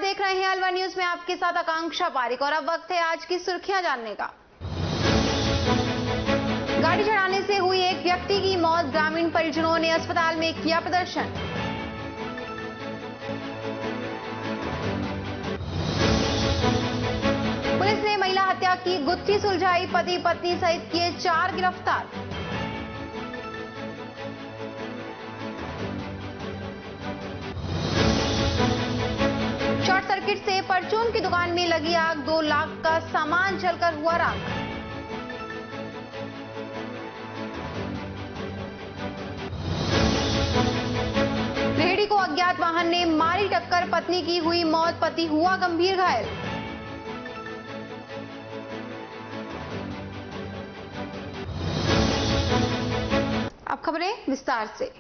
देख रहे हैं अलवर न्यूज में आपके साथ आकांक्षा पारिक और अब वक्त है आज की सुर्खियां जानने का। गाड़ी चढ़ाने से हुई एक व्यक्ति की मौत, ग्रामीण परिजनों ने अस्पताल में किया प्रदर्शन। पुलिस ने महिला हत्या की गुत्थी सुलझाई, पति पत्नी सहित किए 4 गिरफ्तार। शॉर्ट सर्किट से परचून की दुकान में लगी आग, 2 लाख का सामान जलकर हुआ राख। रेहड़ी को अज्ञात वाहन ने मारी टक्कर, पत्नी की हुई मौत, पति हुआ गंभीर घायल। अब खबरें विस्तार से।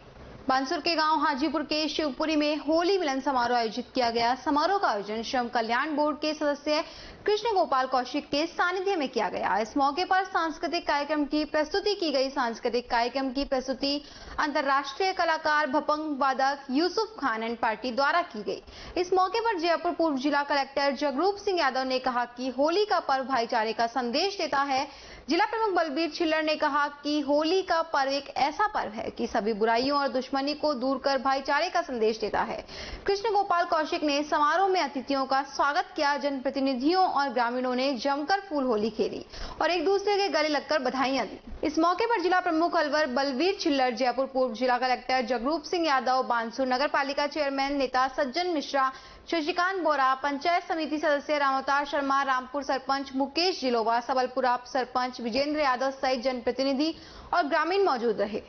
बांसुर के गांव हाजीपुर के शिवपुरी में होली मिलन समारोह आयोजित किया गया। समारोह का आयोजन श्रम कल्याण बोर्ड के सदस्य कृष्ण गोपाल कौशिक के सानिध्य में किया गया। इस मौके पर सांस्कृतिक कार्यक्रम की प्रस्तुति की गई। सांस्कृतिक कार्यक्रम की प्रस्तुति अंतर्राष्ट्रीय कलाकार भपंग वादक यूसुफ खान एंड पार्टी द्वारा की गई। इस मौके पर जयपुर पूर्व जिला कलेक्टर जगरूप सिंह यादव ने कहा कि होली का पर्व भाईचारे का संदेश देता है। जिला प्रमुख बलबीर छिल्लर ने कहा कि होली का पर्व एक ऐसा पर्व है कि सभी बुराइयों और दुश्मनी को दूर कर भाईचारे का संदेश देता है। कृष्ण गोपाल कौशिक ने समारोह में अतिथियों का स्वागत किया। जनप्रतिनिधियों और ग्रामीणों ने जमकर फूल होली खेली और एक दूसरे के गले लगकर बधाइयां दी। इस मौके पर जिला प्रमुख अलवर बलबीर छिल्लर, जयपुर पूर्व जिला कलेक्टर जगरूप सिंह यादव, बांसुर नगर पालिका चेयरमैन नेता सज्जन मिश्रा, शशिकांत बोरा, पंचायत समिति सदस्य रामअवतार शर्मा, रामपुर सरपंच मुकेश जिलोवा, सबलपुरा सरपंच विजेंद्र यादव सहित जनप्रतिनिधि और ग्रामीण मौजूद रहे।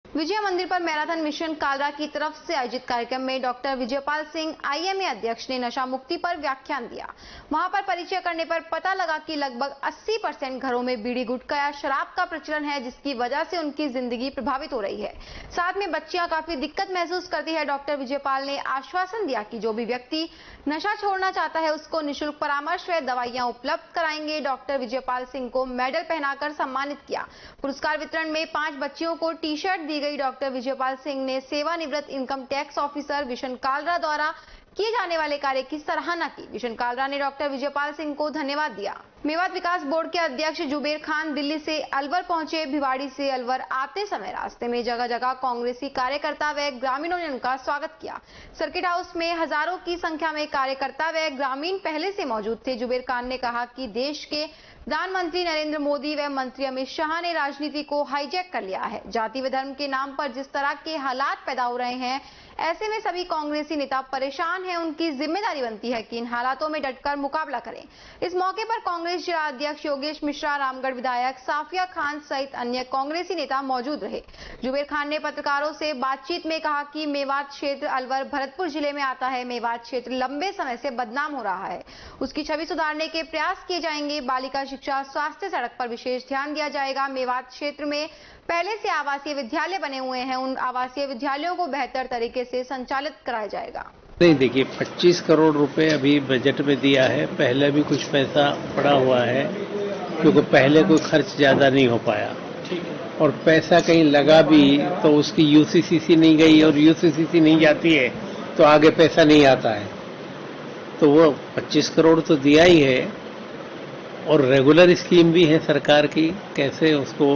विजय मंदिर पर मैराथन मिशन कालरा की तरफ से आयोजित कार्यक्रम में डॉक्टर विजयपाल सिंह आईएमए अध्यक्ष ने नशा मुक्ति पर व्याख्यान दिया। वहां पर परिचय करने पर पता लगा कि लगभग 80% घरों में बीड़ी गुटखा या शराब का प्रचलन है, जिसकी वजह से उनकी जिंदगी प्रभावित हो रही है। साथ में बच्चियां काफी दिक्कत महसूस करती है। डॉक्टर विजयपाल ने आश्वासन दिया कि जो भी व्यक्ति नशा छोड़ना चाहता है उसको निःशुल्क परामर्श व दवाइयां उपलब्ध कराएंगे। डॉक्टर विजयपाल सिंह को मेडल पहनाकर सम्मानित किया। पुरस्कार वितरण में 5 बच्चियों को टी शर्ट दी गई। डॉक्टर विजयपाल सिंह ने सेवानिवृत्त income tax officer Vishan Kalra द्वारा किए जाने वाले कार्य की सराहना की। विशन कालरा ने डॉक्टर विजयपाल सिंह को धन्यवाद दिया। मेवात विकास बोर्ड के अध्यक्ष जुबेर खान दिल्ली से अलवर पहुंचे। भिवाड़ी से अलवर आते समय रास्ते में जगह जगह कांग्रेसी कार्यकर्ता व ग्रामीणों ने उनका स्वागत किया। सर्किट हाउस में हजारों की संख्या में कार्यकर्ता व ग्रामीण पहले से मौजूद थे। जुबेर खान ने कहा कि देश के प्रधानमंत्री नरेंद्र मोदी व मंत्री अमित शाह ने राजनीति को हाईजैक कर लिया है। जाति व धर्म के नाम पर जिस तरह के हालात पैदा हो रहे हैं, ऐसे में सभी कांग्रेसी नेता परेशान हैं। उनकी जिम्मेदारी बनती है कि इन हालातों में डटकर मुकाबला करें। इस मौके पर कांग्रेस जिला अध्यक्ष योगेश मिश्रा, रामगढ़ विधायक साफिया खान सहित अन्य कांग्रेसी नेता मौजूद रहे। जुबेर खान ने पत्रकारों से बातचीत में कहा कि मेवात क्षेत्र अलवर भरतपुर जिले में आता है। मेवात क्षेत्र लंबे समय से बदनाम हो रहा है, उसकी छवि सुधारने के प्रयास किए जाएंगे। बालिका शिक्षा, स्वास्थ्य, सड़क पर विशेष ध्यान दिया जाएगा। मेवात क्षेत्र में पहले से आवासीय विद्यालय बने हुए हैं, उन आवासीय विद्यालयों को बेहतर तरीके से संचालित कराया जाएगा। नहीं, देखिए 25 करोड़ रुपए अभी बजट में दिया है। पहले भी कुछ पैसा पड़ा हुआ है, क्योंकि पहले कोई खर्च ज्यादा नहीं हो पाया और पैसा कहीं लगा भी तो उसकी यूसीसीसी नहीं गई और यूसीसीसी नहीं जाती है तो आगे पैसा नहीं आता है। तो वो 25 करोड़ तो दिया ही है और रेगुलर स्कीम भी है सरकार की। कैसे उसको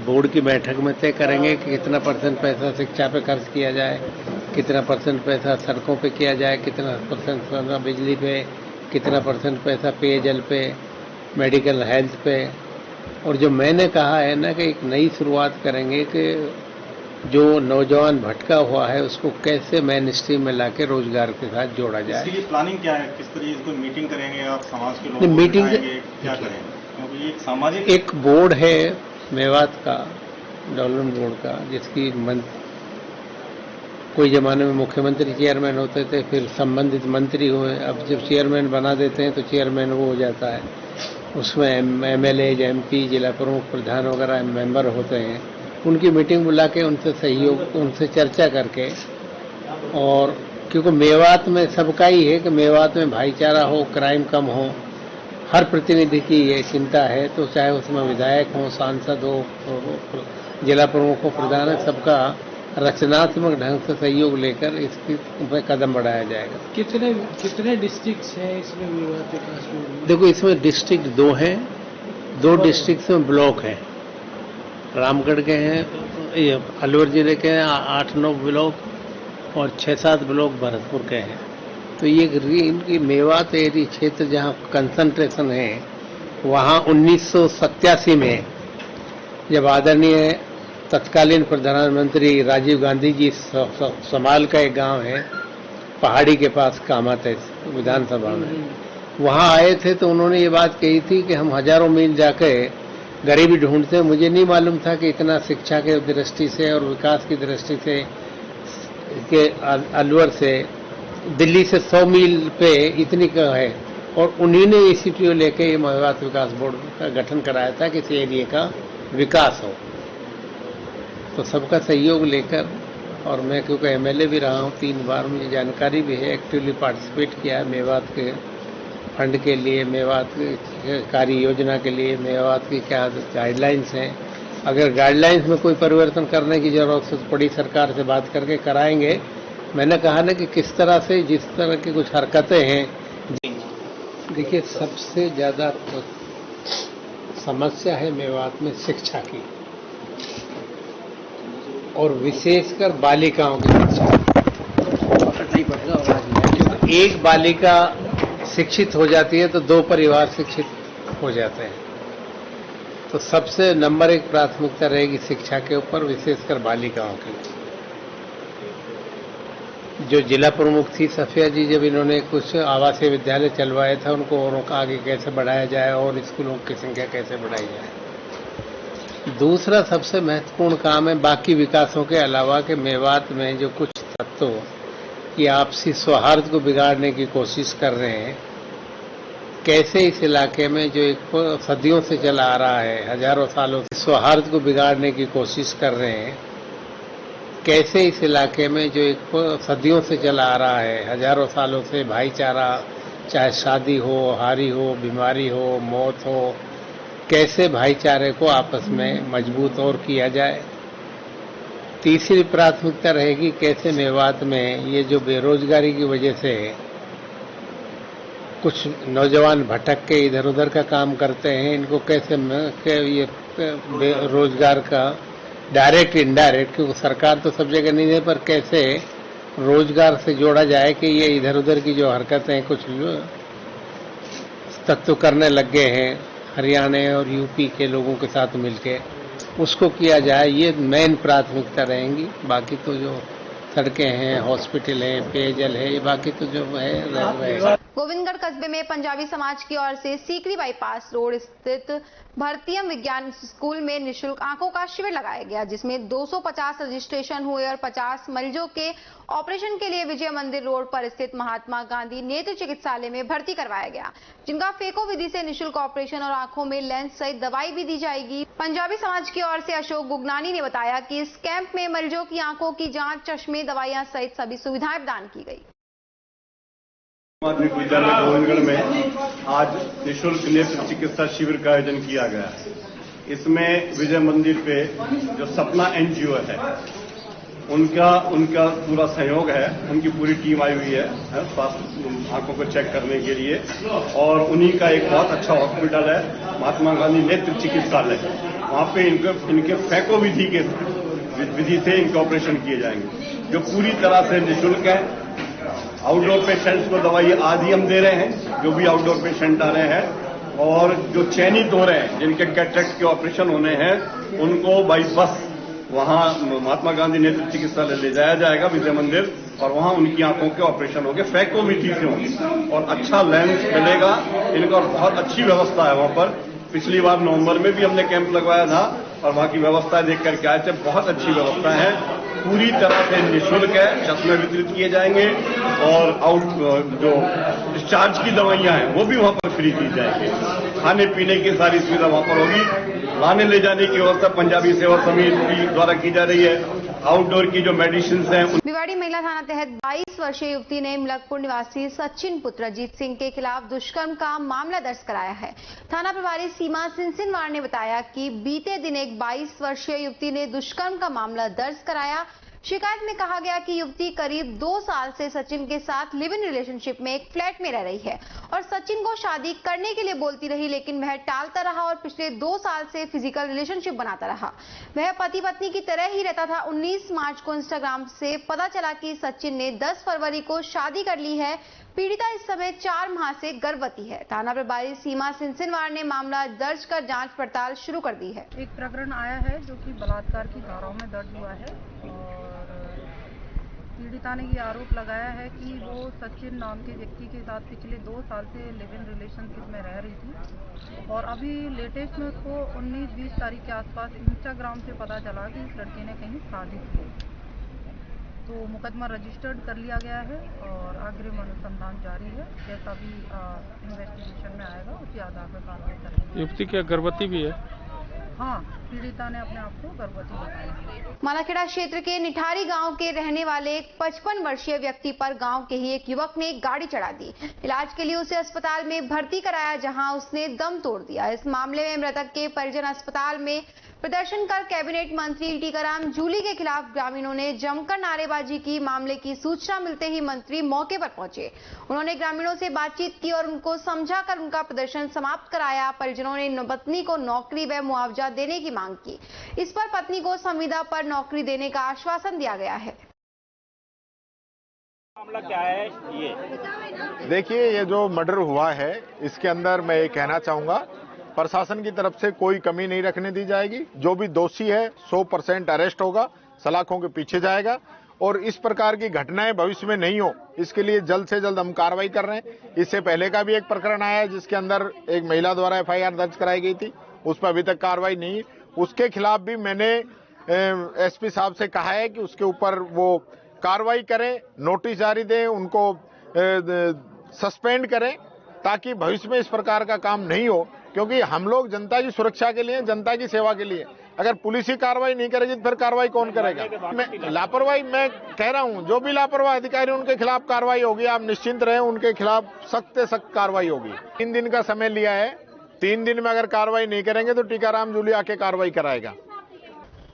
बोर्ड की बैठक में तय करेंगे कि कितना % पैसा शिक्षा पे खर्च किया जाए, कितना % पैसा सड़कों पे किया जाए, कितना % पैसा बिजली पे, कितना % पैसा पेयजल पे, मेडिकल हेल्थ पे। और जो मैंने कहा है ना कि एक नई शुरुआत करेंगे कि जो नौजवान भटका हुआ है उसको कैसे मेन स्ट्रीम में लाके रोजगार के साथ जोड़ा जाए। इसके लिए प्लानिंग क्या है? किस तरीके से मीटिंग करेंगे आप? समाज के लोग मीटिंग क्या करेंगे? क्योंकि एक सामाजिक एक बोर्ड है मेवात का, डेवलपमेंट बोर्ड का, जिसकी कोई जमाने में मुख्यमंत्री चेयरमैन होते थे, फिर संबंधित मंत्री हुए। अब जब चेयरमैन बना देते हैं तो चेयरमैन वो हो जाता है। उसमें MLA, MP, जिला प्रमुख, प्रधान वगैरह मेंबर होते हैं। उनकी मीटिंग बुला के उनसे सहयोग, उनसे चर्चा करके, और क्योंकि मेवात में सबका ही है कि मेवात में भाईचारा हो, क्राइम कम हो, हर प्रतिनिधि की ये चिंता है। तो चाहे उसमें विधायक हो, सांसद हो, जिला प्रमुख हो, प्रधान है, सबका रचनात्मक ढंग से सहयोग लेकर इसकी पे कदम बढ़ाया जाएगा। कितने डिस्ट्रिक्ट्स हैं इसमें मेवात विकास बोर्ड में? देखो, इसमें डिस्ट्रिक्ट 2 हैं, 2 डिस्ट्रिक्ट में ब्लॉक हैं। रामगढ़ के हैं, ये अलवर जिले के हैं 8-9 ब्लॉक और 6-7 ब्लॉक भरतपुर के हैं। तो ये इनकी मेवात एरिया क्षेत्र जहाँ कंसंट्रेशन है, वहाँ 1987 में जब आदरणीय तत्कालीन प्रधानमंत्री राजीव गांधी जी समाल का एक गांव है पहाड़ी के पास कामत है विधानसभा में, वहाँ आए थे तो उन्होंने ये बात कही थी कि हम हजारों मील जाकर गरीबी ढूंढते हैं। मुझे नहीं मालूम था कि इतना शिक्षा के दृष्टि से और विकास की दृष्टि से के अलवर से दिल्ली से 100 मील पे इतनी का है। और उन्हीं ने ECPO लेके ये मेवात विकास बोर्ड का गठन कराया था कि इस एरिया का विकास हो। तो सबका सहयोग लेकर, और मैं क्योंकि MLA भी रहा हूँ 3 बार, मुझे जानकारी भी है, एक्टिवली पार्टिसिपेट किया है मेवात के फंड के लिए, मेवात कार्य योजना के लिए, मेवात की क्या गाइडलाइंस हैं। अगर गाइडलाइंस में कोई परिवर्तन करने की जरूरत पड़ी सरकार से बात करके कराएंगे। मैंने कहा ना कि किस तरह से जिस तरह की कुछ हरकतें हैं, देखिए सबसे ज्यादा तो समस्या है मेवात में शिक्षा की, और विशेषकर बालिकाओं की शिक्षा। क्योंकि एक बालिका शिक्षित हो जाती है तो 2 परिवार शिक्षित हो जाते हैं। तो सबसे नंबर 1 प्राथमिकता रहेगी शिक्षा के ऊपर, विशेषकर बालिकाओं की। जो जिला प्रमुख थी सफिया जी, जब इन्होंने कुछ आवासीय विद्यालय चलवाया था, उनको और आगे कैसे बढ़ाया जाए और स्कूलों की संख्या कैसे बढ़ाई जाए। दूसरा सबसे महत्वपूर्ण काम है बाकी विकासों के अलावा कि मेवात में जो कुछ तत्व की आपसी सौहार्द को बिगाड़ने की कोशिश कर रहे हैं, कैसे इस इलाके में जो एक सदियों से चला आ रहा है, हजारों सालों से सौहार्द को बिगाड़ने की कोशिश कर रहे हैं, कैसे इस इलाके में जो एक सदियों से चला आ रहा है, हजारों सालों से भाईचारा, चाहे शादी हो, हारी हो, बीमारी हो, मौत हो, कैसे भाईचारे को आपस में मजबूत और किया जाए। तीसरी प्राथमिकता रहेगी कैसे मेवात में ये जो बेरोजगारी की वजह से कुछ नौजवान भटक के इधर उधर का काम करते हैं, इनको कैसे ये रोजगार का डायरेक्ट इनडायरेक्ट, क्योंकि सरकार तो सब जगह नहीं है, पर कैसे रोजगार से जोड़ा जाए कि ये इधर उधर की जो हरकतें कुछ तत्व करने लग गए हैं हरियाणा और यूपी के लोगों के साथ मिलके, उसको किया जाए। ये मेन प्राथमिकता रहेंगी। बाकी तो जो सड़कें हैं, हॉस्पिटल है, पेयजल है, ये बाकी तो जो है। गोविंदगढ़ कस्बे में पंजाबी समाज की ओर से सीकरी बाईपास रोड स्थित भारतीय विज्ञान स्कूल में निःशुल्क आंखों का शिविर लगाया गया, जिसमें 250 रजिस्ट्रेशन हुए और 50 मरीजों के ऑपरेशन के लिए विजय मंदिर रोड पर स्थित महात्मा गांधी नेत्र चिकित्सालय में भर्ती करवाया गया, जिनका फेको विधि से निःशुल्क ऑपरेशन और आंखों में लेंस सहित दवाई भी दी जाएगी। पंजाबी समाज की ओर से अशोक गुगनानी ने बताया कि इस कैंप में मरीजों की आंखों की जांच, चश्मे, दवाइयां सहित सभी सुविधाएं प्रदान की गई। माध्यमिक विद्यालय गोविंदगढ़ में आज निःशुल्क नेत्र चिकित्सा शिविर का आयोजन किया गया है। इसमें विजय मंदिर पे जो सपना NGO है उनका पूरा सहयोग है, उनकी पूरी टीम आई हुई है स्वास्थ्य आंखों को चेक करने के लिए, और उन्हीं का एक बहुत अच्छा हॉस्पिटल है महात्मा गांधी नेत्र चिकित्सालय। वहां पे इनके फैको विधि से इनके ऑपरेशन किए जाएंगे, जो पूरी तरह से निःशुल्क है। आउटडोर पेशेंट्स को दवाई आदि हम दे रहे हैं, जो भी आउटडोर पेशेंट आ रहे हैं, और जो चयनित हो रहे हैं जिनके कैटरेक्ट के ऑपरेशन होने हैं, उनको बाई बस वहां महात्मा गांधी नेत्र चिकित्सालय ले जाया जाएगा विजय मंदिर, और वहां उनकी आंखों के ऑपरेशन होंगे, फैको विधि से होंगे और अच्छा लेंस मिलेगा इनका, और बहुत अच्छी व्यवस्था है वहां पर। पिछली बार नवंबर में भी हमने कैंप लगवाया था और वहां की व्यवस्था देख करके आए थे, बहुत अच्छी व्यवस्था है, पूरी तरह से निःशुल्क है। चश्मे वितरित किए जाएंगे और जो डिस्चार्ज की दवाइयां हैं वो भी वहां पर फ्री की जाएंगी। खाने पीने की सारी सुविधा वहां पर होगी। लाने ले जाने की व्यवस्था पंजाबी सेवा समिति द्वारा की जा रही है। आउटडोर की जो मेडिसिन हैं। भिवाड़ी महिला थाना तहत 22 वर्षीय युवती ने मलकपुर निवासी सचिन पुत्र अजीत सिंह के खिलाफ दुष्कर्म का मामला दर्ज कराया है। थाना प्रभारी सीमा सिंसिनवार ने बताया कि बीते दिन एक 22 वर्षीय युवती ने दुष्कर्म का मामला दर्ज कराया। शिकायत में कहा गया कि युवती करीब 2 साल से सचिन के साथ लिव इन रिलेशनशिप में एक फ्लैट में रह रही है और सचिन को शादी करने के लिए बोलती रही, लेकिन वह टालता रहा और पिछले 2 साल से फिजिकल रिलेशनशिप बनाता रहा। वह पति पत्नी की तरह ही रहता था। 19 मार्च को इंस्टाग्राम से पता चला कि सचिन ने 10 फरवरी को शादी कर ली है। पीड़िता इस समय 4 माह से गर्भवती है। थाना प्रभारी सीमा सिंसिनवार ने मामला दर्ज कर जांच पड़ताल शुरू कर दी है। एक प्रकरण आया है जो कि बलात्कार की धाराओं में दर्ज हुआ है और पीड़िता ने ये आरोप लगाया है कि वो सचिन नाम के व्यक्ति के साथ पिछले 2 साल से लिव इन रिलेशनशिप में रह रही थी और अभी लेटेस्ट में उसको 19-20 तारीख के आसपास इंस्टाग्राम से पता चला कि इस लड़के ने कहीं शादी की है। तो मुकदमा रजिस्टर्ड कर लिया गया है और अग्रिम अनुसंधान जारी है। जैसा भी इन्वेस्टिगेशन में आएगा उसी आधार पर कार्रवाई करेंगे। युवती क्या गर्भवती भी है? हाँ, पीड़िता ने अपने आप को गर्भवती बताया। मालाखेड़ा क्षेत्र के निठारी गांव के रहने वाले एक 55 वर्षीय व्यक्ति पर गांव के ही एक युवक ने गाड़ी चढ़ा दी। इलाज के लिए उसे अस्पताल में भर्ती कराया, जहां उसने दम तोड़ दिया। इस मामले में मृतक के परिजन अस्पताल में प्रदर्शन कर कैबिनेट मंत्री टीकाराम जूली के खिलाफ ग्रामीणों ने जमकर नारेबाजी की। मामले की सूचना मिलते ही मंत्री मौके पर पहुंचे। उन्होंने ग्रामीणों से बातचीत की और उनको समझाकर उनका प्रदर्शन समाप्त कराया। परिजनों ने पत्नी को नौकरी व मुआवजा देने की मांग की। इस पर पत्नी को संविदा पर नौकरी देने का आश्वासन दिया गया है। मामला क्या है ये? देखिए, ये जो मर्डर हुआ है इसके अंदर मैं ये कहना चाहूंगा, प्रशासन की तरफ से कोई कमी नहीं रखने दी जाएगी। जो भी दोषी है 100% अरेस्ट होगा, सलाखों के पीछे जाएगा और इस प्रकार की घटनाएं भविष्य में नहीं हो, इसके लिए जल्द से जल्द हम कार्रवाई कर रहे हैं। इससे पहले का भी एक प्रकरण आया है जिसके अंदर एक महिला द्वारा FIR दर्ज कराई गई थी, उस पर अभी तक कार्रवाई नहीं है। उसके खिलाफ भी मैंने SP साहब से कहा है कि उसके ऊपर वो कार्रवाई करें, नोटिस जारी दें, उनको सस्पेंड करें ताकि भविष्य में इस प्रकार का काम नहीं हो, क्योंकि हम लोग जनता की सुरक्षा के लिए, जनता की सेवा के लिए, अगर पुलिस ही कार्रवाई नहीं करेगी तो फिर कार्रवाई कौन करेगा? लापरवाही मैं कह रहा हूं, जो भी लापरवाह अधिकारी उनके खिलाफ कार्रवाई होगी, आप निश्चिंत रहें, उनके खिलाफ सख्त से सख्त कार्रवाई होगी। 3 दिन का समय लिया है, 3 दिन में अगर कार्रवाई नहीं करेंगे तो टीकाराम जूली आके कार्रवाई कराएगा।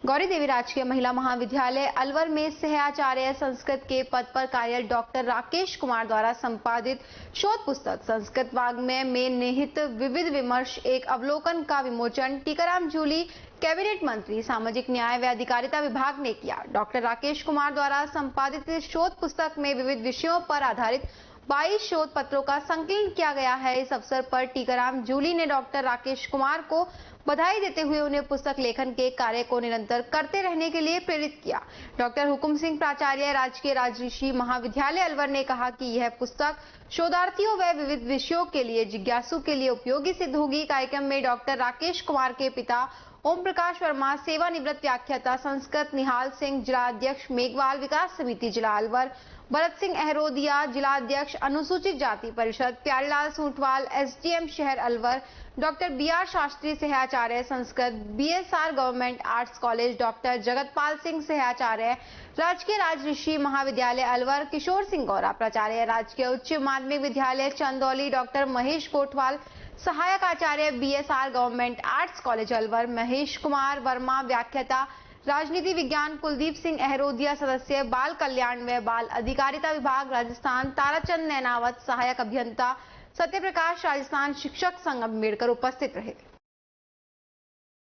गौरी देवी राजकीय महिला महाविद्यालय अलवर में सहआचार्य संस्कृत के पद पर कार्यरत डॉक्टर राकेश कुमार द्वारा संपादित शोध पुस्तक संस्कृत वाङ्मय में निहित विविध विमर्श एक अवलोकन का विमोचन टीकाराम जूली कैबिनेट मंत्री सामाजिक न्याय व अधिकारिता विभाग ने किया। डॉक्टर राकेश कुमार द्वारा संपादित इस शोध पुस्तक में विविध विषयों पर आधारित 22 शोध पत्रों का संकलन किया गया है। इस अवसर पर टीकाराम जूली ने डॉक्टर राकेश कुमार को बधाई देते हुए उन्हें पुस्तक लेखन के कार्य को निरंतर करते रहने के लिए प्रेरित किया। डॉक्टर हुकुम सिंह प्राचार्य राजकीय राजऋषि महाविद्यालय अलवर ने कहा कि यह पुस्तक शोधार्थियों व विविध विषयों के लिए जिज्ञासु के लिए उपयोगी सिद्ध होगी। कार्यक्रम में डॉक्टर राकेश कुमार के पिता ओम प्रकाश वर्मा, सेवानिवृत्त व्याख्याता संस्कृत निहाल सिंह, जिला अध्यक्ष मेघवाल विकास समिति जिला अलवर भरत सिंह अहरोदिया, जिला अध्यक्ष अनुसूचित जाति परिषद प्यारेलाल सूटवाल, SDM शहर अलवर डॉक्टर BR शास्त्री सहआचार्य Sanskrit, BSR government arts college doctor Jagatpal Singh सहआचार्य राजकीय राजऋषि महाविद्यालय अलवर, किशोर सिंह गौरा प्राचार्य राजकीय उच्च माध्यमिक विद्यालय चंदौली, डॉक्टर महेश कोटवाल सहायक आचार्य BSR government arts college Alwar, Mahesh Kumar Verma व्याख्याता राजनीति विज्ञान, कुलदीप सिंह अहरोदिया सदस्य बाल कल्याण व बाल अधिकारिता विभाग राजस्थान, ताराचंद नैनावत सहायक अभियंता, सत्यप्रकाश राजस्थान शिक्षक संघ अम्बेडकर उपस्थित रहे।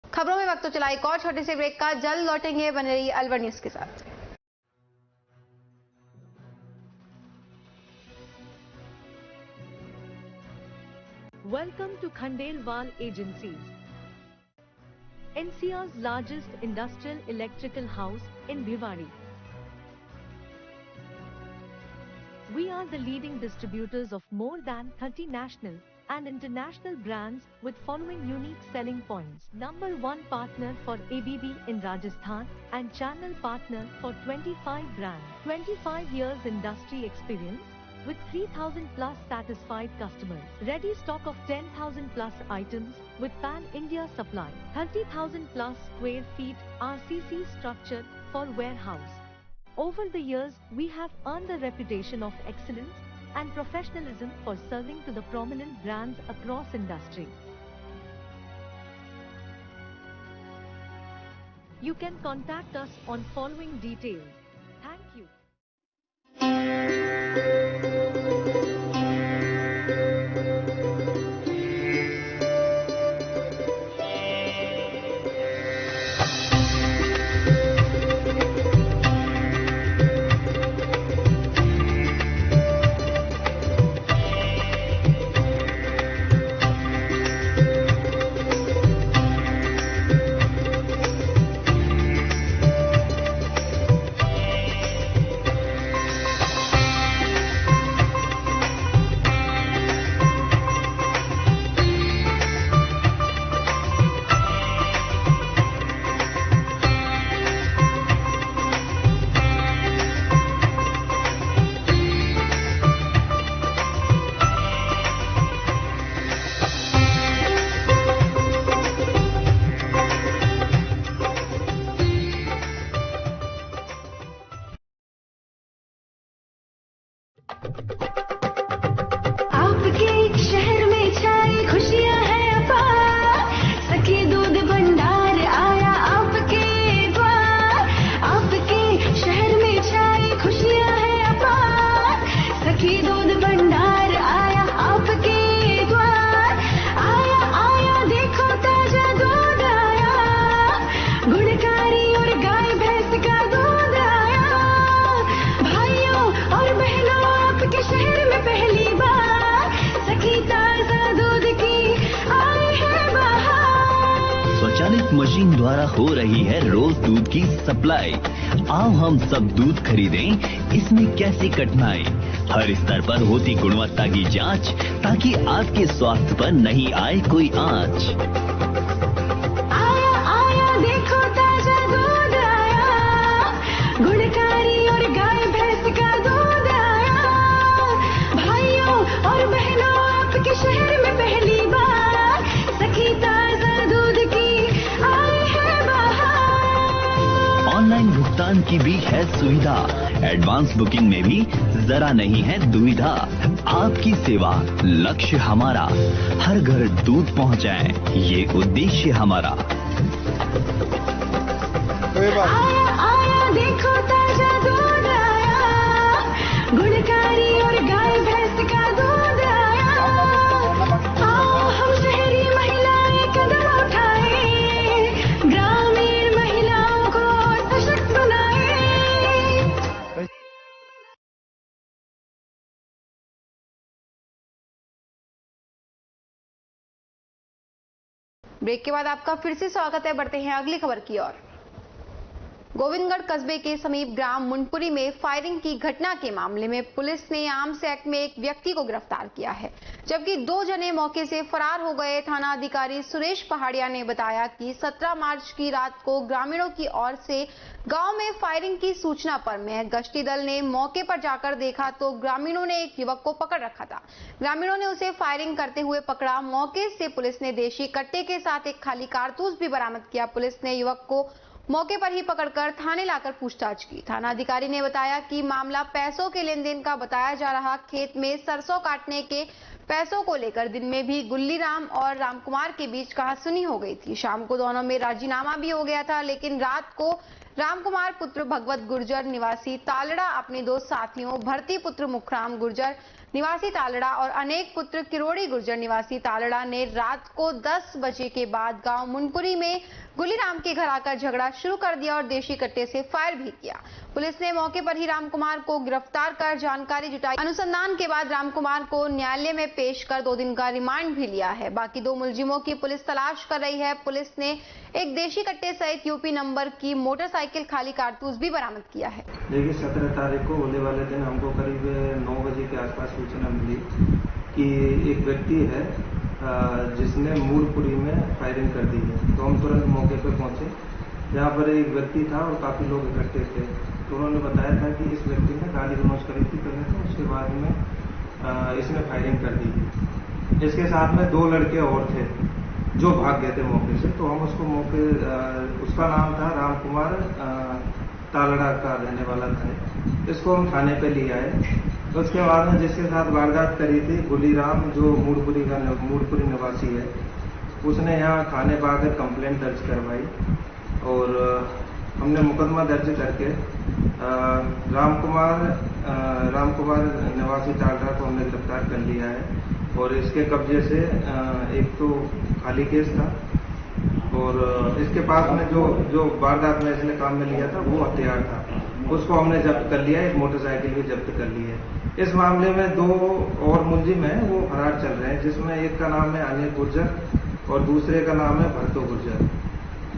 खबरों में वक्त तो चला एक और छोटे से ब्रेक का, जल्द लौटेंगे, बने रहिए अलवर न्यूज के साथ। Welcome to Khandelwal Agencies, NCR's largest industrial electrical house in Bhiwadi. We are the leading distributors of more than 30 national and international brands with following unique selling points. Number 1 partner for ABB in Rajasthan and channel partner for 25 brands. 25 years industry experience with 3,000 plus satisfied customers. Ready stock of 10,000 plus items with pan-India supply. 30,000 plus square feet RCC structure for warehouse. Over the years, we have earned the reputation of excellence and professionalism for serving to the prominent brands across industry. You can contact us on following details. एक machine द्वारा हो रही है रोज दूध की supply. आओ हम सब दूध खरीदें, इसमें कैसी कठिनाई। हर स्तर पर होती गुणवत्ता की जांच, ताकि आपके स्वास्थ्य पर नहीं आए कोई आंच। आया आया देखो ताजा दूध आया, गुणकारी और गाय भैंस का दूध आया। भाइयों और बहनों आपके शहर में पहली बार सखी ताजा दूध की आई है बाहर। ऑनलाइन भुगतान की भी है सुविधा, एडवांस बुकिंग में भी जरा नहीं है दुविधा। आपकी सेवा लक्ष्य हमारा, हर घर दूध पहुंचाएं, ये उद्देश्य हमारा। आया आया देखो ताजा दूध आया, गुणकारी और गाय भैंस का दूध आया। आओ हम शहरी महिलाएं कदम उठाएं, ग्रामीण महिलाओं को सशक्त बनाएं। ब्रेक के बाद आपका फिर से स्वागत है। बढ़ते हैं अगली खबर की ओर। गोविंदगढ़ कस्बे के समीप ग्राम मुंडपुरी में फायरिंग की घटना के मामले में पुलिस ने आर्म्स एक्ट में एक व्यक्ति को गिरफ्तार किया है, जबकि 2 जने मौके से फरार हो गए। थाना अधिकारी सुरेश पहाड़िया ने बताया कि 17 मार्च की रात को ग्रामीणों की ओर से गांव में फायरिंग की सूचना पर में गश्ती दल ने मौके पर जाकर देखा तो ग्रामीणों ने एक युवक को पकड़ रखा था। ग्रामीणों ने उसे फायरिंग करते हुए पकड़ा। मौके से पुलिस ने देशी कट्टे के साथ एक खाली कारतूस भी बरामद किया। पुलिस ने युवक को मौके पर ही पकड़कर थाने लाकर पूछताछ की। थाना अधिकारी ने बताया कि मामला पैसों के लेन देन का बताया जा रहा। खेत में सरसों काटने के पैसों को लेकर दिन में भी गुल्ली राम और रामकुमार के बीच कहासुनी हो गई थी। शाम को दोनों में राजीनामा भी हो गया था, लेकिन रात को रामकुमार पुत्र भगवत गुर्जर निवासी तालड़ा अपने 2 साथियों भरती पुत्र मुखराम गुर्जर निवासी तालड़ा और अनेक पुत्र किरोड़ी गुर्जर निवासी तालड़ा ने रात को 10 बजे के बाद गांव मुंडपुरी में गुलीराम के घर आकर झगड़ा शुरू कर दिया और देशी कट्टे से फायर भी किया। पुलिस ने मौके पर ही रामकुमार को गिरफ्तार कर जानकारी जुटाई। अनुसंधान के बाद रामकुमार को न्यायालय में पेश कर 2 दिन का रिमांड भी लिया है। बाकी 2 मुलजिमों की पुलिस तलाश कर रही है। पुलिस ने एक देशी कट्टे सहित यूपी नंबर की मोटरसाइकिल खाली कारतूस भी बरामद किया है। देखिए 17 तारीख को होने वाले दिन हमको करीब 9 बजे के आसपास सूचना मिली कि एक व्यक्ति है जिसने मूलपुरी में फायरिंग कर दी है। तो हम तुरंत मौके पर पहुंचे, जहां पर एक व्यक्ति था और काफी लोग इकट्ठे थे। तो उन्होंने बताया था कि इस व्यक्ति ने गाली गलौज करी थी पहले, तो उसके बाद में इसने फायरिंग कर दी थी। इसके साथ में 2 लड़के और थे जो भाग गए थे मौके से। तो हम उसको उसका नाम था रामकुमार, तालड़ा का रहने वाला था। इसको हम थाने पे ले आए। तो उसके बाद में जिसके साथ वारदात करी थी गुलीराम, जो मूडपुरी निवासी है, उसने यहाँ थाने पर आकर कंप्लेंट दर्ज करवाई और हमने मुकदमा दर्ज करके रामकुमार निवासी तालड़ा को हमने गिरफ्तार कर लिया है। और इसके कब्जे से एक तो खाली केस था और इसके पास में जो वारदात में इसने काम में लिया था वो हथियार था, उसको हमने जब्त कर लिया। एक मोटरसाइकिल भी जब्त कर ली है। इस मामले में 2 और मुलजिम हैं, वो फरार चल रहे हैं, जिसमें एक का नाम है अनिल गुर्जर और दूसरे का नाम है भरतो गुर्जर।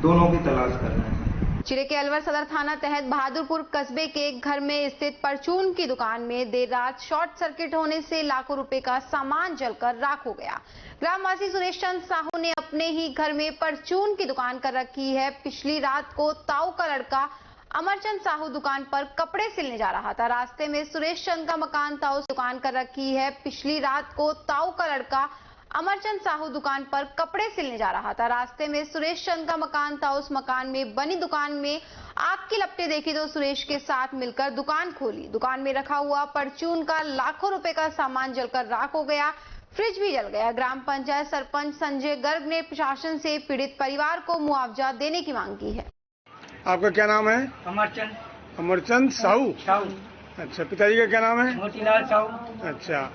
दोनों की तलाश कर रहे हैं। जिले के अलवर सदर थाना तहत बहादुरपुर कस्बे के एक घर में स्थित परचून की दुकान में देर रात शॉर्ट सर्किट होने से लाखों रुपए का सामान जलकर राख हो गया। ग्रामवासी सुरेश चंद साहू ने अपने ही घर में परचून की दुकान कर रखी है। पिछली रात को ताऊ का लड़का अमरचंद साहू दुकान पर कपड़े सिलने जा रहा था। रास्ते में सुरेश चंद का मकान था, उस दुकान कर रखी है। पिछली रात को ताऊ का लड़का अमरचंद साहू दुकान पर कपड़े सिलने जा रहा था। रास्ते में सुरेश चंद का मकान था, उस मकान में बनी दुकान में आग की लपटें देखी तो सुरेश के साथ मिलकर दुकान खोली। दुकान में रखा हुआ परचून का लाखों रुपए का सामान जलकर राख हो गया। फ्रिज भी जल गया। ग्राम पंचायत सरपंच संजय गर्ग ने प्रशासन से पीड़ित परिवार को मुआवजा देने की मांग की है। आपका क्या नाम है? अमरचंद साहू। अच्छा, पिताजी का क्या नाम है? मोतीलाल साहू। अच्छा,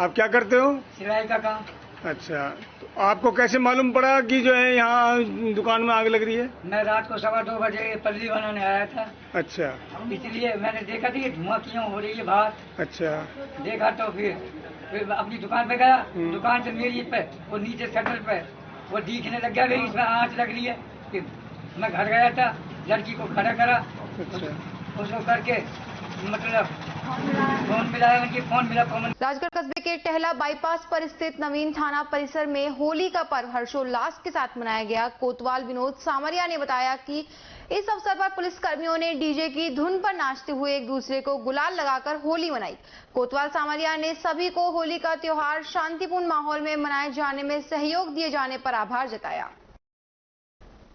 आप क्या करते हो? सिलाई का काम। अच्छा, तो आपको कैसे मालूम पड़ा कि जो है यहाँ दुकान में आग लग रही है? मैं रात को 2:15 बजे पल्ली बनाने आया था। अच्छा, इसलिए मैंने देखा था कि धुआं क्यों हो रही है बाहर। अच्छा, देखा तो फिर अपनी दुकान पे गया। दुकान से मेरी पे वो नीचे शटर पे वो दिखने लग गया कि इसमें आंच लग रही है। कि मैं घर गया था, लड़की को खड़ा करा, उसको करके मतलब फोन मिलाया, उनकी फोन मिला। राजगढ़ कस्बे के टहला बाईपास पर स्थित नवीन थाना परिसर में होली का पर्व हर्षोल्लास के साथ मनाया गया। कोतवाल विनोद सामरिया ने बताया कि इस अवसर पर पुलिस कर्मियों ने डीजे की धुन पर नाचते हुए एक दूसरे को गुलाल लगाकर होली मनाई। कोतवाल सामरिया ने सभी को होली का त्योहार शांतिपूर्ण माहौल में मनाए जाने में सहयोग दिए जाने पर आभार जताया।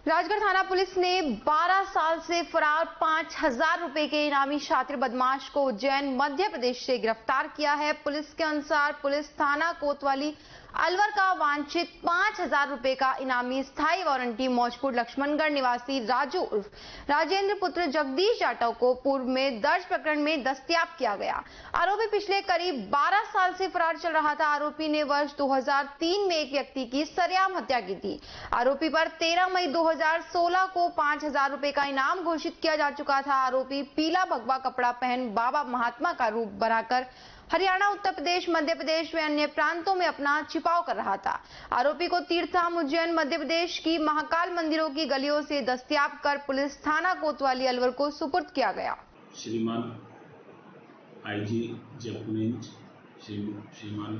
राजगढ़ थाना पुलिस ने 12 साल से फरार 5,000 रुपए के इनामी शातिर बदमाश को उज्जैन मध्य प्रदेश से गिरफ्तार किया है। पुलिस के अनुसार पुलिस थाना कोतवाली अलवर का वांछित 5,000 रुपए का इनामी स्थायी वारंटी मौजपुर लक्ष्मणगढ़ निवासी राजू उर्फ राजेंद्र पुत्र जगदीश जाटव को पूर्व में दर्ज प्रकरण में दस्तयाब किया गया। आरोपी पिछले करीब 12 साल से फरार चल रहा था। आरोपी ने वर्ष 2003 में एक व्यक्ति की सरेआम हत्या की थी। आरोपी पर 13 मई 2016 को 5,000 रुपए का इनाम घोषित किया जा चुका था। आरोपी पीला भगवा कपड़ा पहन बाबा महात्मा का रूप बनाकर हरियाणा, उत्तर प्रदेश, मध्य प्रदेश व अन्य प्रांतों में अपना छिपाव कर रहा था। आरोपी को तीर्थधाम उज्जैन मध्य प्रदेश की महाकाल मंदिरों की गलियों से दस्तयाब कर पुलिस थाना कोतवाली अलवर को सुपुर्द किया गया। श्रीमान आईजी जयपुर रेंज श्रीमान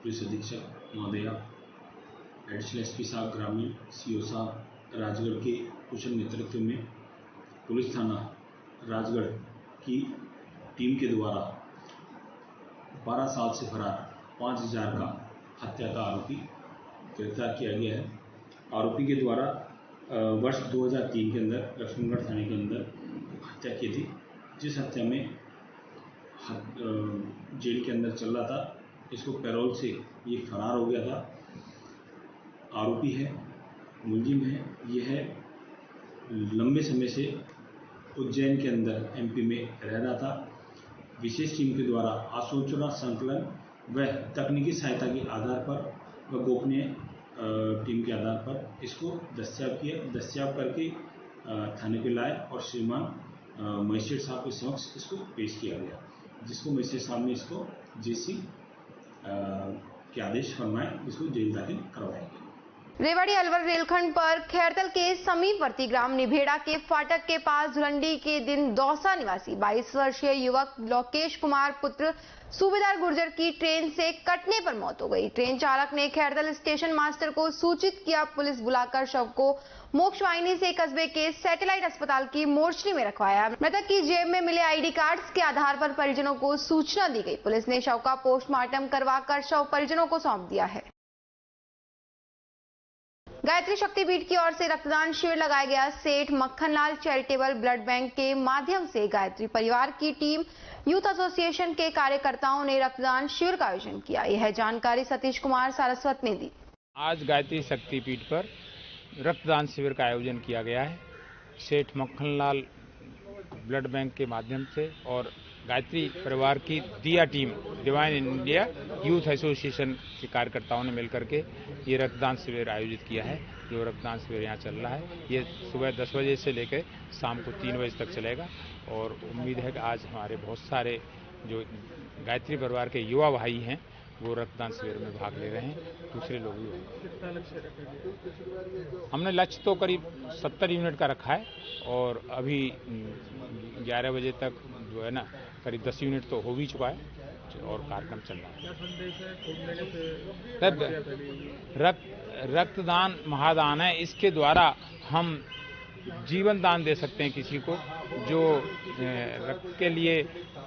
पुलिस अधीक्षक महोदया, एडिशनल एसपी साहब ग्रामीण, सीओ साहब राजगढ़ के कुशल नेतृत्व में पुलिस थाना राजगढ़ की टीम के द्वारा 12 साल से फरार 5,000 का हत्या का आरोपी गिरफ्तार किया गया है। आरोपी के द्वारा वर्ष 2003 के अंदर लक्ष्मणगढ़ थाने के अंदर हत्या की थी, जिस हत्या में जेल के अंदर चल रहा था। इसको पैरोल से ये फरार हो गया था। आरोपी है, मुलजिम है, यह है लंबे समय से उज्जैन के अंदर एमपी में रह रहा था। विशेष टीम के द्वारा आसूचना संकलन व तकनीकी सहायता के आधार पर व गोपनीय टीम के आधार पर इसको दस्तयाब करके थाने पे लाए और श्रीमान मजिस्ट्रेट साहब के समक्ष इसको पेश किया गया, जिसको मजिस्ट्रेट साहब ने इसको जेसी के आदेश फरमाए, इसको जेल दाखिल करवाया गया। रेवाड़ी अलवर रेलखंड पर खैरतल के समीपवर्ती ग्राम निभेड़ा के फाटक के पास धुलंडी के दिन दौसा निवासी 22 वर्षीय युवक लोकेश कुमार पुत्र सूबेदार गुर्जर की ट्रेन से कटने पर मौत हो गई। ट्रेन चालक ने खैरतल स्टेशन मास्टर को सूचित किया। पुलिस बुलाकर शव को मोक्षवाहिनी से कस्बे के सैटेलाइट अस्पताल की मोर्चरी में रखवाया। मृतक की जेब में मिले आईडी कार्ड्स के आधार पर परिजनों को सूचना दी गई। पुलिस ने शव का पोस्टमार्टम करवाकर शव परिजनों को सौंप दिया है। गायत्री शक्तिपीठ की ओर से रक्तदान शिविर लगाया गया। सेठ मक्खनलाल चैरिटेबल ब्लड बैंक के माध्यम से गायत्री परिवार की टीम यूथ एसोसिएशन के कार्यकर्ताओं ने रक्तदान शिविर का आयोजन किया। यह जानकारी सतीश कुमार सारस्वत ने दी। आज गायत्री शक्तिपीठ पर रक्तदान शिविर का आयोजन किया गया है। सेठ मक्खनलाल ब्लड बैंक के माध्यम से और गायत्री परिवार की दिया team divine India youth association के कार्यकर्ताओं ने मिलकर के ये रक्तदान शिविर आयोजित किया है। जो रक्तदान शिविर यहाँ चल रहा है ये सुबह 10 बजे से लेकर शाम को 3 बजे तक चलेगा और उम्मीद है कि आज हमारे बहुत सारे जो गायत्री परिवार के युवा भाई हैं वो रक्तदान शिविर में भाग ले रहे हैं। दूसरे लोग भी हमने लक्ष्य तो करीब 70 यूनिट का रखा है और अभी 11 बजे तक जो है ना करीब 10 यूनिट तो हो भी चुका है और कार्यक्रम चल रहा है। रक्तदान महादान है, इसके द्वारा हम जीवन दान दे सकते हैं किसी को जो रक्त के लिए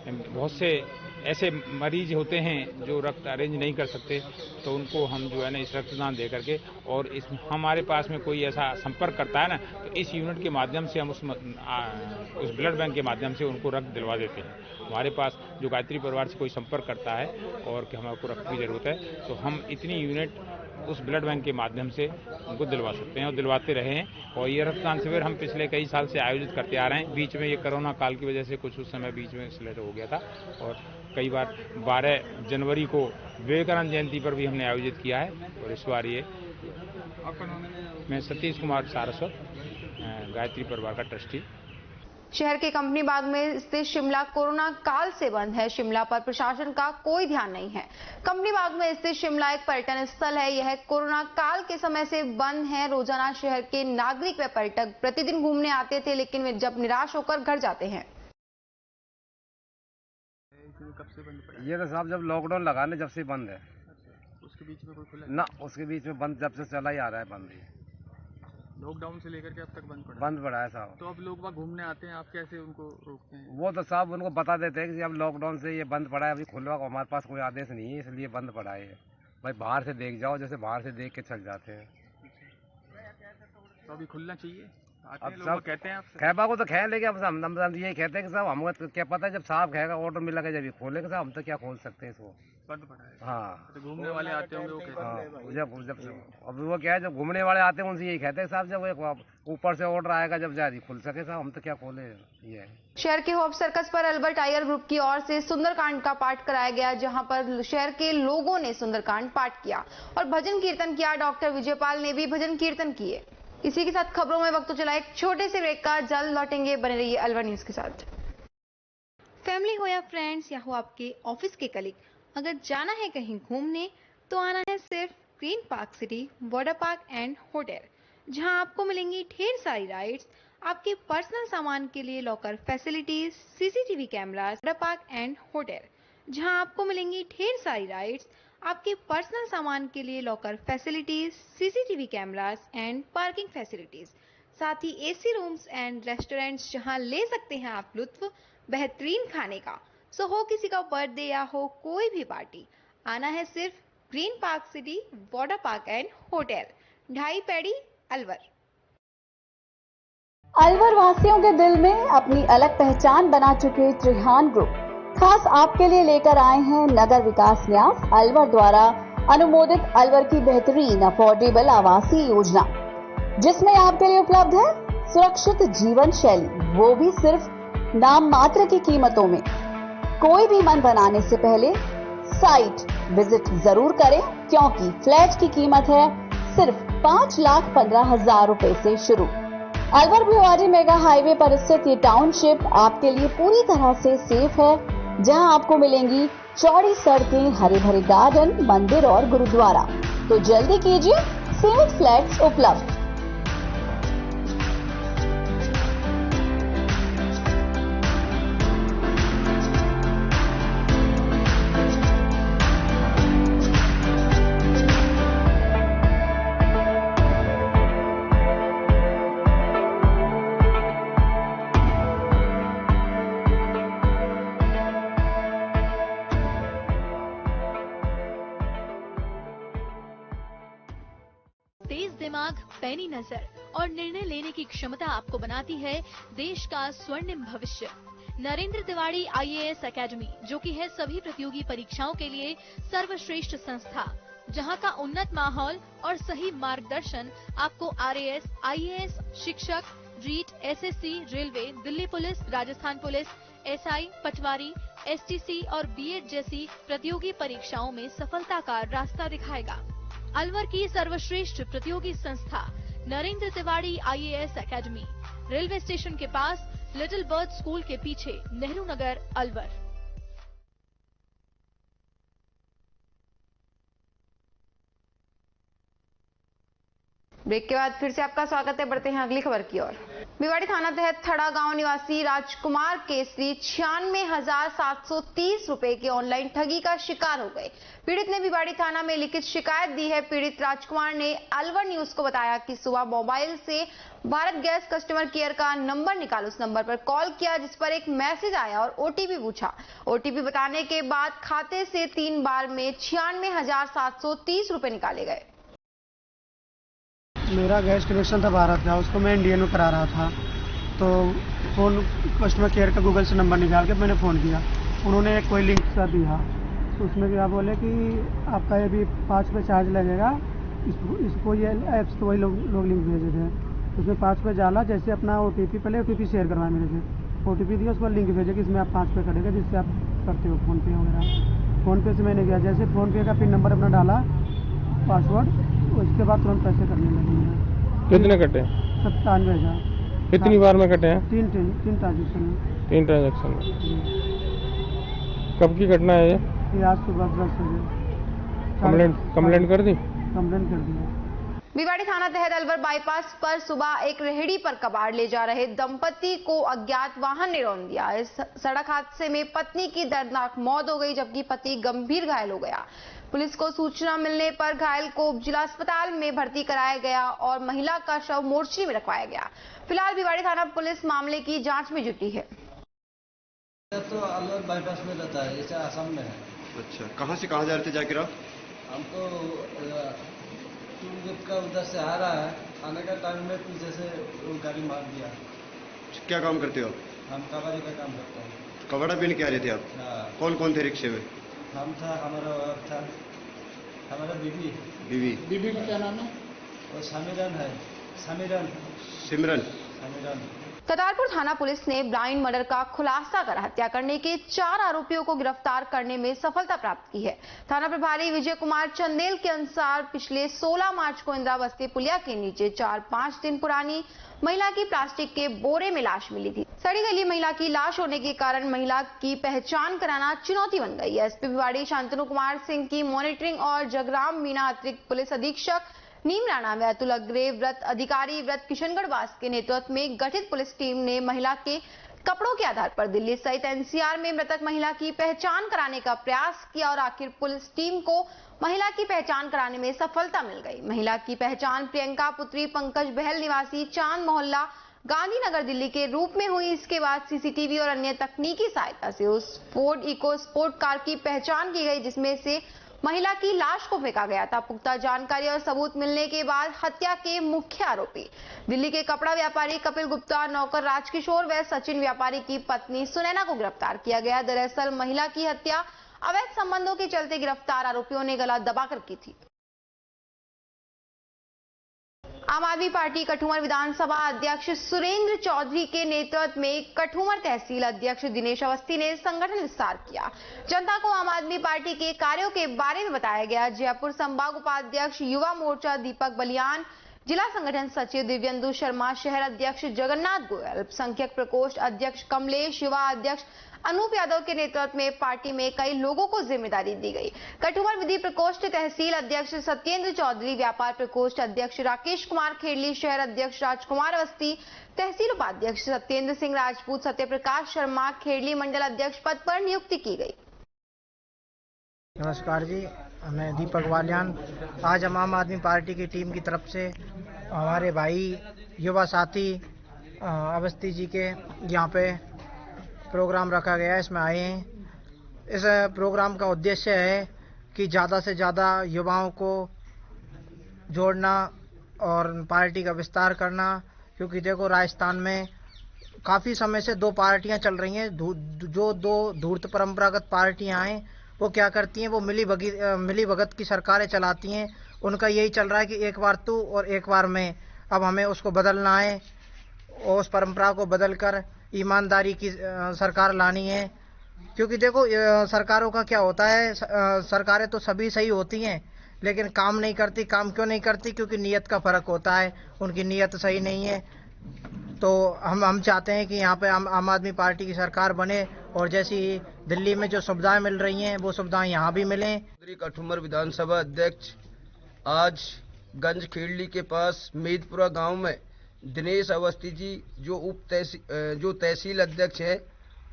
बहुत से ऐसे मरीज होते हैं जो रक्त अरेंज नहीं कर सकते, तो उनको हम जो है ना इस रक्तदान दे करके और इस हमारे पास में कोई ऐसा संपर्क करता है ना तो इस यूनिट के माध्यम से हम उस ब्लड बैंक के माध्यम से उनको रक्त दिलवा देते हैं। हमारे पास जो गायत्री परिवार से कोई संपर्क करता है और कि हमारे को रक्त की ज़रूरत है तो हम इतनी यूनिट उस ब्लड बैंक के माध्यम से उनको दिलवा सकते हैं और दिलवाते रहे हैं। और ये रक्तदान शिविर हम पिछले कई साल से आयोजित करते आ रहे हैं। बीच में ये कोरोना काल की वजह से कुछ उस समय बीच में स्लेट हो गया था और कई बार 12 जनवरी को विवेकानंद जयंती पर भी हमने आयोजित किया है। और इस बार ये मैं सतीश कुमार सारस्वत गायत्री परिवार का ट्रस्टी। शहर के कंपनी बाग में स्थित शिमला कोरोना काल से बंद है। शिमला पर प्रशासन का कोई ध्यान नहीं है। कंपनी बाग में स्थित शिमला एक पर्यटन स्थल है। यह कोरोना काल के समय से बंद है। रोजाना शहर के नागरिक व पर्यटक प्रतिदिन घूमने आते थे, लेकिन वे जब निराश होकर घर जाते हैं। ये तो साहब जब लॉकडाउन लगाने जब से बंद है। उसके बीच में कोई खुला ना, उसके बीच में बंद जब से चला ही आ रहा है बंद ही। लॉकडाउन से लेकर के अब तक बंद पड़ा है साहब। तो अब लोग वहाँ घूमने आते हैं, आप कैसे उनको रोकते हैं? वो तो साहब उनको बता देते हैं कि अब लॉकडाउन से ये बंद पड़ा है, अभी खुलवा का हमारे पास कोई आदेश नहीं है, इसलिए बंद पड़ा है। भाई बाहर से देख जाओ, जैसे बाहर से देख के चल जाते हैं। तो अभी खुलना चाहिए। अब सब कहते हैं खैबा को तो खे लेके अब हम यही कहते हैं कि साहब हमको तो क्या पता है, जब साहब कहेगा ऑर्डर मिला जब ये खोलेगा साहब, हम तो क्या खोल सकते हैं इसको। बंद पड़ा है। हाँ, तो घूमने वाले आते होंगे वो कहते हैं। जब अब वो क्या है, जब घूमने वाले आते हैं उनसे यही कहते हैं साहब, जब ऊपर से ऑर्डर आएगा जब जारी खुल सके साहब, हम तो क्या खोले। ये शहर के होप सर्कस पर अल्बर्ट टाइगर ग्रुप की ओर से सुंदरकांड का पाठ कराया गया, जहां पर शहर के लोगों ने सुंदरकांड पाठ किया और भजन कीर्तन किया। डॉक्टर विजयपाल ने भी भजन कीर्तन किए। इसी के साथ खबरों में वक्त तो चला एक छोटे से ब्रेक का, जल्द लौटेंगे। बने रहिए अलवर न्यूज के साथ। फैमिली हो या फ्रेंड्स या हो आपके ऑफिस के कलीग, अगर जाना है कहीं घूमने तो आना है सिर्फ green park city water park and hotel, जहां आपको मिलेंगी ढेर सारी राइड्स, आपके पर्सनल सामान के लिए locker facilities, CCTV cameras. Water park and hotel, जहां आपको मिलेंगी ढेर सारी राइड्स, आपके पर्सनल सामान के लिए locker facilities, CCTV cameras and parking facilities, साथ ही एसी रूम्स एंड रेस्टोरेंट्स, जहां ले सकते हैं आप लुत्फ बेहतरीन खाने का। सो हो किसी का बर्थडे या हो कोई भी पार्टी, आना है सिर्फ green park city water park and hotel, 2.5 पैड़ी अलवर। अलवर वासियों के दिल में अपनी अलग पहचान बना चुके त्रिहान ग्रुप खास आपके लिए लेकर आए हैं नगर विकास न्यास अलवर द्वारा अनुमोदित अलवर की बेहतरीन अफोर्डेबल आवासीय योजना, जिसमें आपके लिए उपलब्ध है सुरक्षित जीवन शैली, वो भी सिर्फ नाम मात्र की कीमतों में। कोई भी मन बनाने से पहले साइट विजिट जरूर करें, क्योंकि फ्लैट की कीमत है सिर्फ 5,15,000 रुपए से शुरू। अलवर भिवाड़ी मेगा हाईवे पर स्थित ये टाउनशिप आपके लिए पूरी तरह से सेफ है, जहां आपको मिलेंगी चौड़ी सड़कें, हरे भरे गार्डन, मंदिर और गुरुद्वारा। तो जल्दी कीजिए, सेफ फ्लैट्स उपलब्ध। तेज दिमाग, पैनी नजर और निर्णय लेने की क्षमता आपको बनाती है देश का स्वर्णिम भविष्य। नरेंद्र तिवारी IAS एकेडमी, जो कि है सभी प्रतियोगी परीक्षाओं के लिए सर्वश्रेष्ठ संस्था, जहां का उन्नत माहौल और सही मार्गदर्शन आपको RAS, IAS, शिक्षक, REET, SSC, railway, Delhi police, Rajasthan police, SI, patwari, STC और BEd जैसी प्रतियोगी परीक्षाओं में सफलता का रास्ता दिखाएगा। अलवर की सर्वश्रेष्ठ प्रतियोगी संस्था Narendra Tiwari IAS academy, railway station के पास, लिटिल बर्ड स्कूल के पीछे, नेहरू नगर, अलवर। ब्रेक के बाद फिर से आपका स्वागत है। बढ़ते हैं अगली खबर की ओर। भिवाड़ी थाना तहत थड़ा गांव निवासी राजकुमार केसरी 96,730 रुपए के ऑनलाइन ठगी का शिकार हो गए। पीड़ित ने भिवाड़ी थाना में लिखित शिकायत दी है। पीड़ित राजकुमार ने अलवर न्यूज को बताया कि सुबह मोबाइल से भारत गैस कस्टमर केयर का नंबर निकाल उस नंबर पर कॉल किया, जिस पर एक मैसेज आया और OTP पूछा। OTP बताने के बाद खाते से 3 बार में 96,730 रुपए निकाले गए। मेरा गैस कनेक्शन था भारत का, उसको मैं इंडियन में करा रहा था, तो फोन कस्टमर केयर का गूगल से नंबर निकाल के मैंने फ़ोन किया। उन्होंने एक कोई लिंक सा दिया, तो उसमें क्या बोले कि आपका ये भी 5 रुपये चार्ज लगेगा। इसको ये ऐप्स तो वही लोग लिंक भेजे थे, उसमें 5 रुपये डाला। जैसे अपना OTP पहले OTP शेयर करवाया मेरे से, OTP दिया, उसको लिंक भेजे कि इसमें आप 5 रुपये कटेगा, जिससे आप करते हो फ़ोनपे वगैरह। फ़ोनपे से मैंने किया, जैसे फ़ोनपे का पिन नंबर अपना डाला, पासवर्ड, उसके बाद तुरंत पैसे करने लगे। कितने कटे? 97,000। कितनी बार में कटे हैं? 3 ट्रांजेक्शन में। 3 ट्रांजेक्शन में। कब की घटना है ये आज सुबह 10 बजे। कंप्लेंट कर दी? कंप्लेंट कर दिया। भिवाड़ी थाना तहत अलवर बाईपास पर सुबह एक रेहड़ी पर कबाड़ ले जा रहे दंपति को अज्ञात वाहन ने रौंद दिया। इस सड़क हादसे में पत्नी की दर्दनाक मौत हो गई, जबकि पति गंभीर घायल हो गया। पुलिस को सूचना मिलने पर घायल को जिला अस्पताल में भर्ती कराया गया और महिला का शव मोर्चरी में रखवाया गया। फिलहाल भिवाड़ी थाना पुलिस मामले की जांच में जुटी है। तो अलवर बाईपास में रहता है, जैसे आसाम में है। अच्छा, कहाँ से कहाँ जा रहे थे जाकिर आप? हमको टूल का उधर से आ रहा है, आने का टाइम में पीछे से वो गाड़ी मार दिया। क्या काम करते हो? हम कबाड़ी का काम करते हैं। कबाड़ा पीने के आ रहे थे आप? हाँ। कौन कौन थे रिक्शे में? हम था, हमारा वाइफ था, हमारा बीवी। बीवी का क्या नाम है? वो समीरन है। सिमरन। करतारपुर थाना पुलिस ने ब्लाइंड मर्डर का खुलासा कर हत्या करने के 4 आरोपियों को गिरफ्तार करने में सफलता प्राप्त की है। थाना प्रभारी विजय कुमार चंदेल के अनुसार पिछले 16 मार्च को इंदिराबस्ती पुलिया के नीचे 4-5 दिन पुरानी महिला की प्लास्टिक के बोरे में लाश मिली थी। सड़ी गली महिला की लाश होने के कारण महिला की पहचान कराना चुनौती बन गई है। एसपी भिवाड़ी शांतनु कुमार सिंह की मॉनिटरिंग और जगराम मीना अतिरिक्त पुलिस अधीक्षक नीम राणा व अतुल अग्रे व्रत अधिकारी व्रत किशनगढ़ वास के नेतृत्व में गठित पुलिस टीम ने महिला के कपड़ों के आधार पर दिल्ली सहित एनसीआर में मृतक महिला की पहचान कराने का प्रयास किया और आखिर पुलिस टीम को महिला की पहचान कराने में सफलता मिल गई। महिला की पहचान प्रियंका पुत्री पंकज बहल निवासी चांद मोहल्ला गांधीनगर दिल्ली के रूप में हुई। इसके बाद सीसीटीवी और अन्य तकनीकी सहायता से उस फोर्ड इको स्पोर्ट कार की पहचान की गई जिसमें से महिला की लाश को फेंका गया था। पुख्ता जानकारी और सबूत मिलने के बाद हत्या के मुख्य आरोपी दिल्ली के कपड़ा व्यापारी कपिल गुप्ता, नौकर राजकिशोर व सचिन व्यापारी की पत्नी सुनैना को गिरफ्तार किया गया। दरअसल महिला की हत्या अवैध संबंधों के चलते गिरफ्तार आरोपियों ने गला दबाकर की थी। आम आदमी पार्टी कठुमर विधानसभा अध्यक्ष सुरेंद्र चौधरी के नेतृत्व में कठुमर तहसील अध्यक्ष दिनेश अवस्थी ने संगठन विस्तार किया। जनता को आम आदमी पार्टी के कार्यों के बारे में बताया गया। जयपुर संभाग उपाध्यक्ष युवा मोर्चा दीपक बलियान, जिला संगठन सचिव दिव्येंदु शर्मा, शहर अध्यक्ष जगन्नाथ गोयल, अल्पसंख्यक प्रकोष्ठ अध्यक्ष कमलेश, युवा अध्यक्ष अनूप यादव के नेतृत्व में पार्टी में कई लोगों को जिम्मेदारी दी गई। कठुमर विधि प्रकोष्ठ तहसील अध्यक्ष सत्येंद्र चौधरी, व्यापार प्रकोष्ठ अध्यक्ष राकेश कुमार खेड़ली, शहर अध्यक्ष राजकुमार अवस्थी, तहसील उपाध्यक्ष सत्येंद्र सिंह राजपूत, सत्यप्रकाश शर्मा खेड़ली मंडल अध्यक्ष पद पर नियुक्ति की गई। नमस्कार जी, मैं दीपक बालियान। आज हम आम आदमी पार्टी की टीम की तरफ से हमारे भाई युवा साथी अवस्थी जी के यहाँ पे प्रोग्राम रखा गया है, इसमें आए हैं। इस प्रोग्राम का उद्देश्य है कि ज़्यादा से ज़्यादा युवाओं को जोड़ना और पार्टी का विस्तार करना, क्योंकि देखो राजस्थान में काफ़ी समय से 2 पार्टियां चल रही हैं। जो 2 धूर्त परंपरागत पार्टियां हैं वो क्या करती हैं, वो मिली भगत की सरकारें चलाती हैं। उनका यही चल रहा है कि एक बार तू और एक बार मैं। अब हमें उसको बदलना है और उस परंपरा को बदलकर ईमानदारी की सरकार लानी है। क्योंकि देखो सरकारों का क्या होता है, सरकारें तो सभी सही होती हैं लेकिन काम नहीं करती। काम क्यों नहीं करती? क्योंकि नीयत का फर्क होता है, उनकी नीयत सही नहीं है। तो हम चाहते हैं कि यहाँ पे आम आदमी पार्टी की सरकार बने और जैसी दिल्ली में जो सुविधाएं मिल रही हैं वो सुविधाएं यहाँ भी मिलें। कठुमर विधानसभा अध्यक्ष आज गंज खेड़ली के पास मेदपुरा गांव में दिनेश अवस्थी जी जो तहसील अध्यक्ष हैं,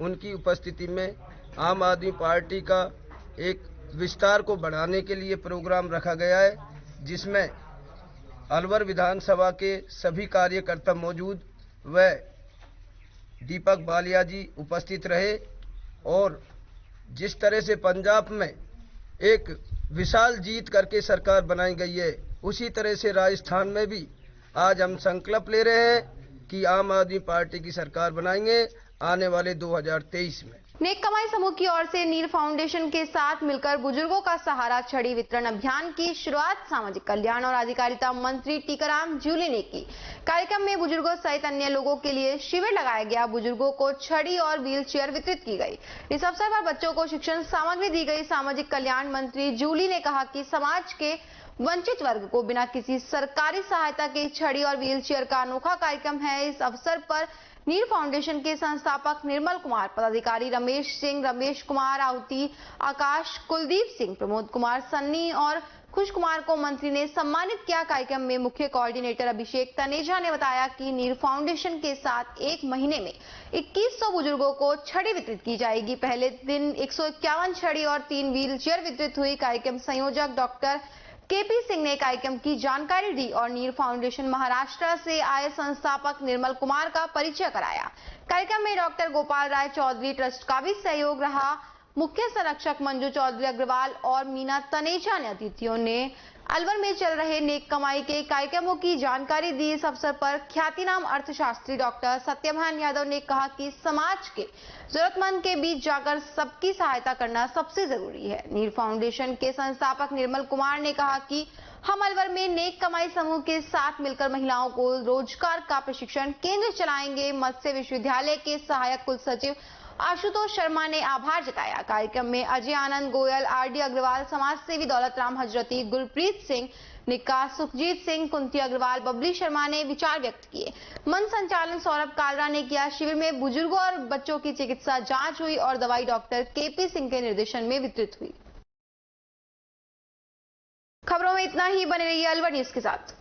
उनकी उपस्थिति में आम आदमी पार्टी का एक विस्तार को बढ़ाने के लिए प्रोग्राम रखा गया है, जिसमें अलवर विधानसभा के सभी कार्यकर्ता मौजूद व दीपक बालिया जी उपस्थित रहे। और जिस तरह से पंजाब में एक विशाल जीत करके सरकार बनाई गई है, उसी तरह से राजस्थान में भी आज हम संकल्प ले रहे हैं कि आम आदमी पार्टी की सरकार बनाएंगे आने वाले 2023 में। नेक कमाई समूह की ओर से नील फाउंडेशन के साथ मिलकर बुजुर्गों का सहारा छड़ी वितरण अभियान की शुरुआत सामाजिक कल्याण और अधिकारिता मंत्री टीकाराम जूली ने की। कार्यक्रम में बुजुर्गों सहित अन्य लोगों के लिए शिविर लगाया गया। बुजुर्गों को छड़ी और व्हील चेयर वितरित की गई। इस अवसर पर बच्चों को शिक्षण सामग्री दी गई। सामाजिक कल्याण मंत्री जूली ने कहा कि समाज के वंचित वर्ग को बिना किसी सरकारी सहायता के छड़ी और व्हीलचेयर का अनोखा कार्यक्रम है। इस अवसर पर नीर फाउंडेशन के संस्थापक निर्मल कुमार, पदाधिकारी रमेश सिंह, रमेश कुमार आहुति, आकाश, कुलदीप सिंह, प्रमोद कुमार सन्नी और खुश कुमार को मंत्री ने सम्मानित किया। कार्यक्रम में मुख्य कोऑर्डिनेटर अभिषेक तनेजा ने बताया कि नीर फाउंडेशन के साथ एक महीने में 2100 बुजुर्गों को छड़ी वितरित की जाएगी। पहले दिन 151 छड़ी और 3 व्हील चेयर वितरित हुई। कार्यक्रम संयोजक डॉक्टर केपी सिंह ने कार्यक्रम की जानकारी दी और नीर फाउंडेशन महाराष्ट्र से आए संस्थापक निर्मल कुमार का परिचय कराया। कार्यक्रम में डॉक्टर गोपाल राय चौधरी ट्रस्ट का भी सहयोग रहा। मुख्य संरक्षक मंजू चौधरी अग्रवाल और मीना तनेजा ने अतिथियों ने अलवर में चल रहे नेक कमाई के कार्यक्रमों की जानकारी दी। इस अवसर पर ख्यातिनाम अर्थशास्त्री डॉक्टर सत्यभान यादव ने कहा कि समाज के जरूरतमंद के बीच जाकर सबकी सहायता करना सबसे जरूरी है। नीर फाउंडेशन के संस्थापक निर्मल कुमार ने कहा कि हम अलवर में नेक कमाई समूह के साथ मिलकर महिलाओं को रोजगार का प्रशिक्षण केंद्र चलाएंगे। मत्स्य विश्वविद्यालय के सहायक कुल सचिव आशुतोष शर्मा ने आभार जताया। कार्यक्रम में अजय आनंद गोयल, आरडी अग्रवाल, समाज सेवी दौलत राम हजरती, गुरप्रीत सिंह, निक्का, सुखजीत सिंह, कुंती अग्रवाल, बबली शर्मा ने विचार व्यक्त किए। मंच संचालन सौरभ कालरा ने किया। शिविर में बुजुर्गों और बच्चों की चिकित्सा जांच हुई और दवाई डॉक्टर केपी सिंह के निर्देशन में वितरित हुई। खबरों में इतना ही, बने रहिए अलवर न्यूज के साथ।